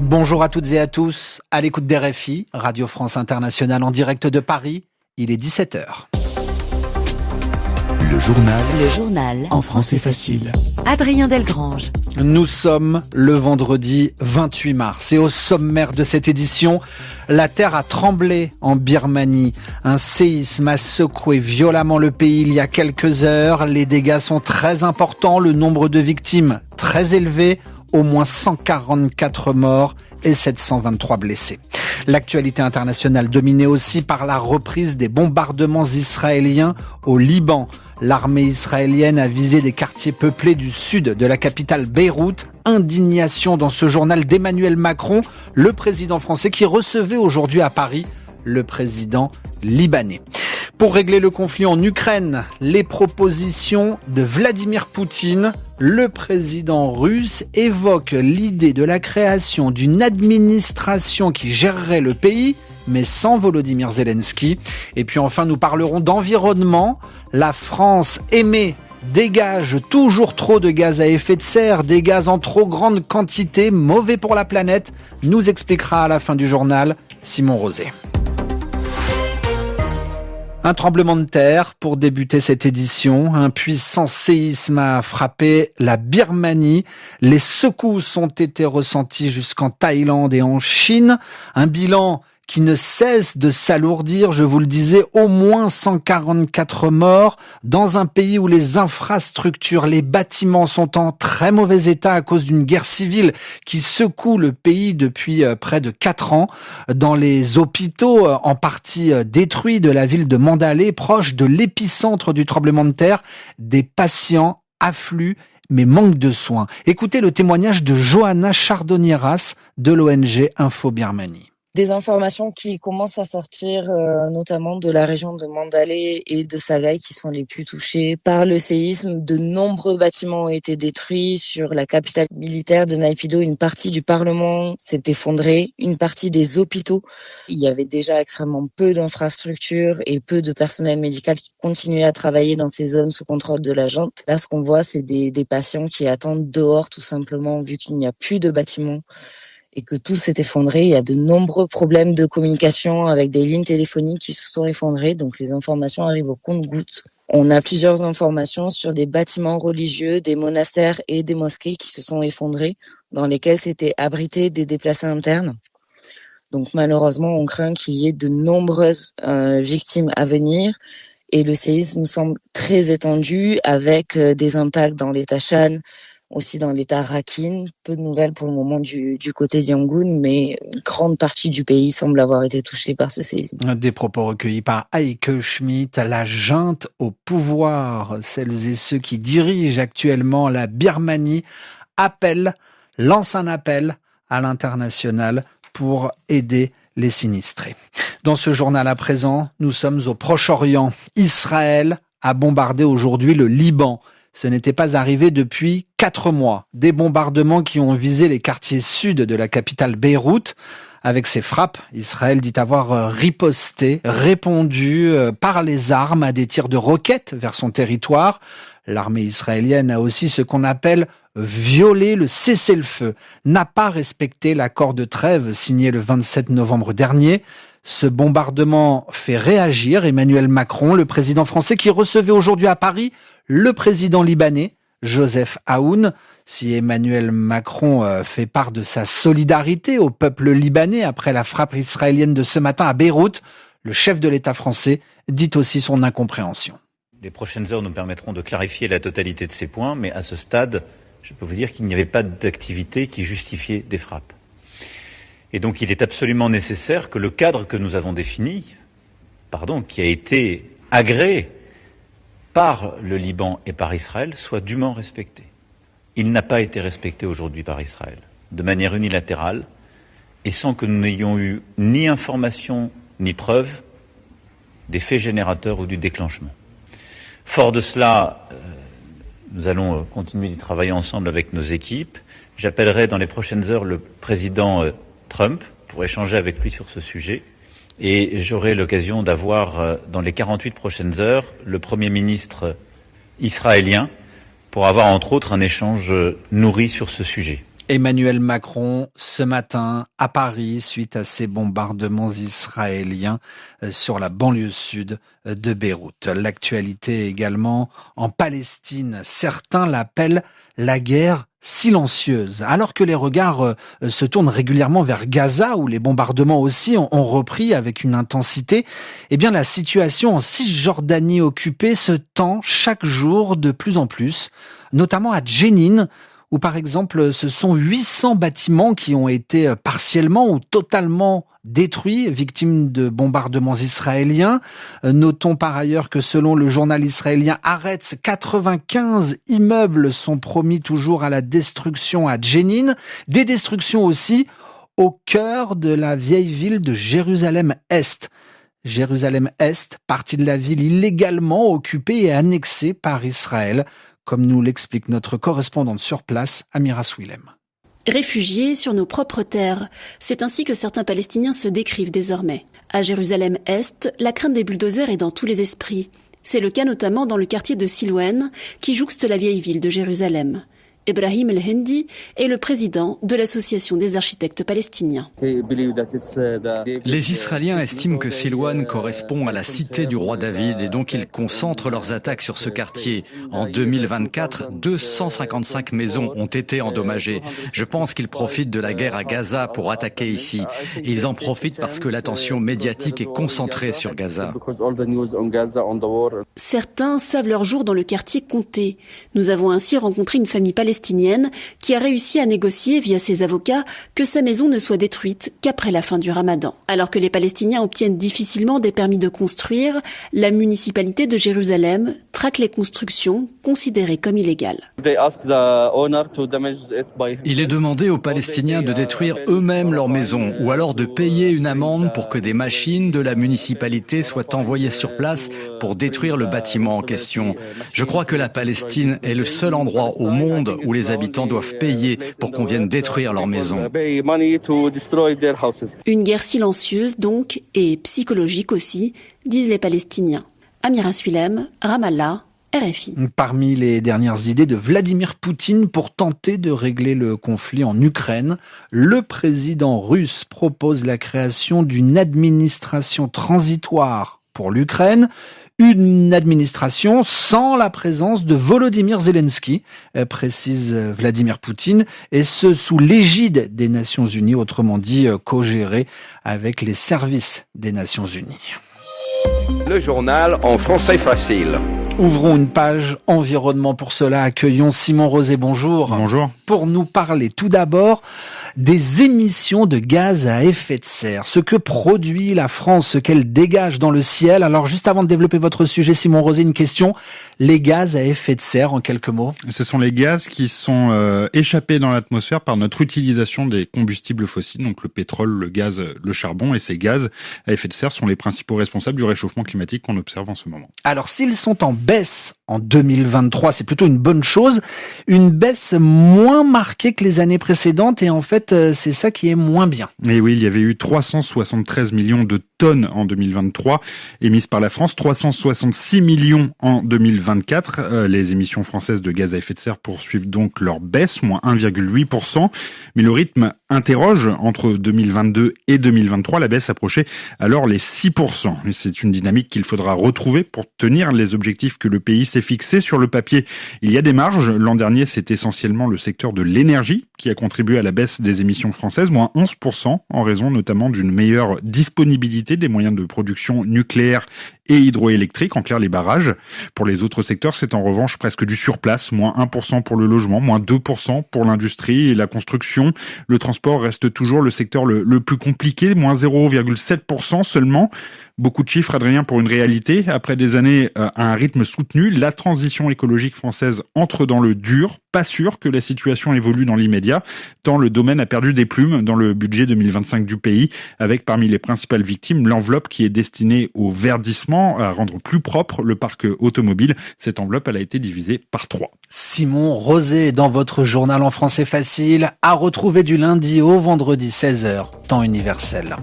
Bonjour à toutes et à tous, à l'écoute d'RFI, Radio France Internationale en direct de Paris, il est 17h. Le journal en français facile. Adrien Delgrange. Nous sommes le vendredi 28 mars et au sommaire de cette édition, la terre a tremblé en Birmanie. Un séisme a secoué violemment le pays il y a quelques heures. Les dégâts sont très importants, le nombre de victimes très élevé. Au moins 144 morts et 723 blessés. L'actualité internationale dominée aussi par la reprise des bombardements israéliens au Liban. L'armée israélienne a visé des quartiers peuplés du sud de la capitale Beyrouth. Indignation dans ce journal d'Emmanuel Macron, le président français qui recevait aujourd'hui à Paris le président libanais. Pour régler le conflit en Ukraine, les propositions de Vladimir Poutine, le président russe évoque l'idée de la création d'une administration qui gérerait le pays, mais sans Volodymyr Zelensky. Et puis enfin, nous parlerons d'environnement. La France dégage toujours trop de gaz à effet de serre, des gaz en trop grande quantité, mauvais pour la planète, nous expliquera à la fin du journal Simon Rosé. Un tremblement de terre pour débuter cette édition. Un puissant séisme a frappé la Birmanie. Les secousses ont été ressenties jusqu'en Thaïlande et en Chine. Un bilan qui ne cesse de s'alourdir, je vous le disais, au moins 144 morts dans un pays où les infrastructures, les bâtiments sont en très mauvais état à cause d'une guerre civile qui secoue le pays depuis près de 4 ans. Dans les hôpitaux en partie détruits de la ville de Mandalay, proche de l'épicentre du tremblement de terre, des patients affluent mais manquent de soins. Écoutez le témoignage de Johanna Chardonnieras de l'ONG Info Birmanie. Des informations qui commencent à sortir, notamment de la région de Mandalay et de Sagaï, qui sont les plus touchés par le séisme. De nombreux bâtiments ont été détruits. Sur la capitale militaire de Naypyidaw, une partie du Parlement s'est effondrée, une partie des hôpitaux. Il y avait déjà extrêmement peu d'infrastructures et peu de personnel médical qui continuait à travailler dans ces zones sous contrôle de la junte. Là, ce qu'on voit, c'est des patients qui attendent dehors, tout simplement, vu qu'il n'y a plus de bâtiments et que tout s'est effondré. Il y a de nombreux problèmes de communication avec des lignes téléphoniques qui se sont effondrées, donc les informations arrivent au compte-gouttes. On a plusieurs informations sur des bâtiments religieux, des monastères et des mosquées qui se sont effondrés, dans lesquels s'étaient abrités des déplacés internes. Donc malheureusement, on craint qu'il y ait de nombreuses victimes à venir. Et le séisme semble très étendu, avec des impacts dans l'état Shan, aussi dans l'état Rakhine. Peu de nouvelles pour le moment du côté de Yangon, mais une grande partie du pays semble avoir été touchée par ce séisme. Des propos recueillis par Heike Schmidt, la junte au pouvoir. Celles et ceux qui dirigent actuellement la Birmanie lancent un appel à l'international pour aider les sinistrés. Dans ce journal à présent, nous sommes au Proche-Orient. Israël a bombardé aujourd'hui le Liban. Ce n'était pas arrivé depuis 4 mois. Des bombardements qui ont visé les quartiers sud de la capitale Beyrouth. Avec ces frappes, Israël dit avoir répondu par les armes à des tirs de roquettes vers son territoire. L'armée israélienne a aussi ce qu'on appelle violé le cessez-le-feu, n'a pas respecté l'accord de trêve signé le 27 novembre dernier. Ce bombardement fait réagir Emmanuel Macron, le président français qui recevait aujourd'hui à Paris le président libanais, Joseph Aoun. Si Emmanuel Macron fait part de sa solidarité au peuple libanais après la frappe israélienne de ce matin à Beyrouth, le chef de l'État français dit aussi son incompréhension. Les prochaines heures nous permettront de clarifier la totalité de ces points, mais à ce stade, je peux vous dire qu'il n'y avait pas d'activité qui justifiait des frappes. Et donc il est absolument nécessaire que le cadre que nous avons défini, qui a été agréé par le Liban et par Israël, soit dûment respecté. Il n'a pas été respecté aujourd'hui par Israël, de manière unilatérale, et sans que nous n'ayons eu ni information ni preuve des faits générateurs ou du déclenchement. Fort de cela, nous allons continuer d'y travailler ensemble avec nos équipes. J'appellerai dans les prochaines heures le président Trump pour échanger avec lui sur ce sujet. Et j'aurai l'occasion d'avoir, dans les 48 prochaines heures, le Premier ministre israélien pour avoir, entre autres, un échange nourri sur ce sujet. Emmanuel Macron, ce matin, à Paris, suite à ces bombardements israéliens sur la banlieue sud de Beyrouth. L'actualité également en Palestine. Certains l'appellent la guerre silencieuse. Alors que les regards se tournent régulièrement vers Gaza, où les bombardements aussi ont repris avec une intensité, eh bien la situation en Cisjordanie occupée se tend chaque jour de plus en plus, notamment à Jenin, où par exemple ce sont 800 bâtiments qui ont été partiellement ou totalement détruits, victimes de bombardements israéliens. Notons par ailleurs que selon le journal israélien Haaretz, 95 immeubles sont promis toujours à la destruction à Jenin. Des destructions aussi au cœur de la vieille ville de Jérusalem-Est. Jérusalem-Est, partie de la ville illégalement occupée et annexée par Israël, comme nous l'explique notre correspondante sur place, Amira Swilem. Réfugiés sur nos propres terres, c'est ainsi que certains Palestiniens se décrivent désormais. À Jérusalem-Est, la crainte des bulldozers est dans tous les esprits. C'est le cas notamment dans le quartier de Silwan, qui jouxte la vieille ville de Jérusalem. Ibrahim El-Hendi est le président de l'Association des architectes palestiniens. Les Israéliens estiment que Silwan correspond à la cité du roi David et donc ils concentrent leurs attaques sur ce quartier. En 2024, 255 maisons ont été endommagées. Je pense qu'ils profitent de la guerre à Gaza pour attaquer ici. Et ils en profitent parce que l'attention médiatique est concentrée sur Gaza. Certains savent leur jour dans le quartier compter. Nous avons ainsi rencontré une famille palestinienne qui a réussi à négocier via ses avocats que sa maison ne soit détruite qu'après la fin du Ramadan. Alors que les Palestiniens obtiennent difficilement des permis de construire, la municipalité de Jérusalem traque les constructions considérées comme illégales. Il est demandé aux Palestiniens de détruire eux-mêmes leur maison ou alors de payer une amende pour que des machines de la municipalité soient envoyées sur place pour détruire le bâtiment en question. Je crois que la Palestine est le seul endroit au monde où les habitants doivent payer pour qu'on vienne détruire leur maison. Une guerre silencieuse donc, et psychologique aussi, disent les Palestiniens. Amira Swilem, Ramallah, RFI. Parmi les dernières idées de Vladimir Poutine pour tenter de régler le conflit en Ukraine, le président russe propose la création d'une administration transitoire pour l'Ukraine, une administration sans la présence de Volodymyr Zelensky, précise Vladimir Poutine, et ce sous l'égide des Nations Unies, autrement dit co-gérée avec les services des Nations Unies. Le journal en français facile. Ouvrons une page environnement. Pour cela, accueillons Simon Rosé. Bonjour. Bonjour. Pour nous parler tout d'abord des émissions de gaz à effet de serre, ce que produit la France, ce qu'elle dégage dans le ciel. Alors juste avant de développer votre sujet, Simon Rosé, une question. Les gaz à effet de serre, en quelques mots. Ce sont les gaz qui sont échappés dans l'atmosphère par notre utilisation des combustibles fossiles, donc le pétrole, le gaz, le charbon. Et ces gaz à effet de serre sont les principaux responsables du réchauffement climatique qu'on observe en ce moment. Alors s'ils sont en baisse en 2023, c'est plutôt une bonne chose. Une baisse moins marquée que les années précédentes et en fait, c'est ça qui est moins bien. Et oui, il y avait eu 373 millions de tonnes en 2023 émises par la France, 366 millions en 2024. Les émissions françaises de gaz à effet de serre poursuivent donc leur baisse, moins 1,8%. Mais le rythme interroge. Entre 2022 et 2023, la baisse approchait alors les 6%. Et c'est une dynamique qu'il faudra retrouver pour tenir les objectifs que le pays s'est fixés. Sur le papier, il y a des marges. L'an dernier, c'est essentiellement le secteur de l'énergie qui a contribué à la baisse des émissions françaises, moins 11%, en raison notamment d'une meilleure disponibilité des moyens de production nucléaire et hydroélectrique, en clair les barrages. Pour les autres secteurs, c'est en revanche presque du surplace, moins 1% pour le logement, moins 2% pour l'industrie et la construction. Le transport reste toujours le secteur le plus compliqué, moins 0,7% seulement. Beaucoup de chiffres, Adrien, pour une réalité. Après des années à un rythme soutenu, la transition écologique française entre dans le dur. Pas sûr que la situation évolue dans l'immédiat, tant le domaine a perdu des plumes dans le budget 2025 du pays, avec parmi les principales victimes l'enveloppe qui est destinée au verdissement, à rendre plus propre le parc automobile. Cette enveloppe, elle a été divisée par 3. Simon Rosé, dans votre journal en français facile, à retrouver du lundi au vendredi 16h, temps universel.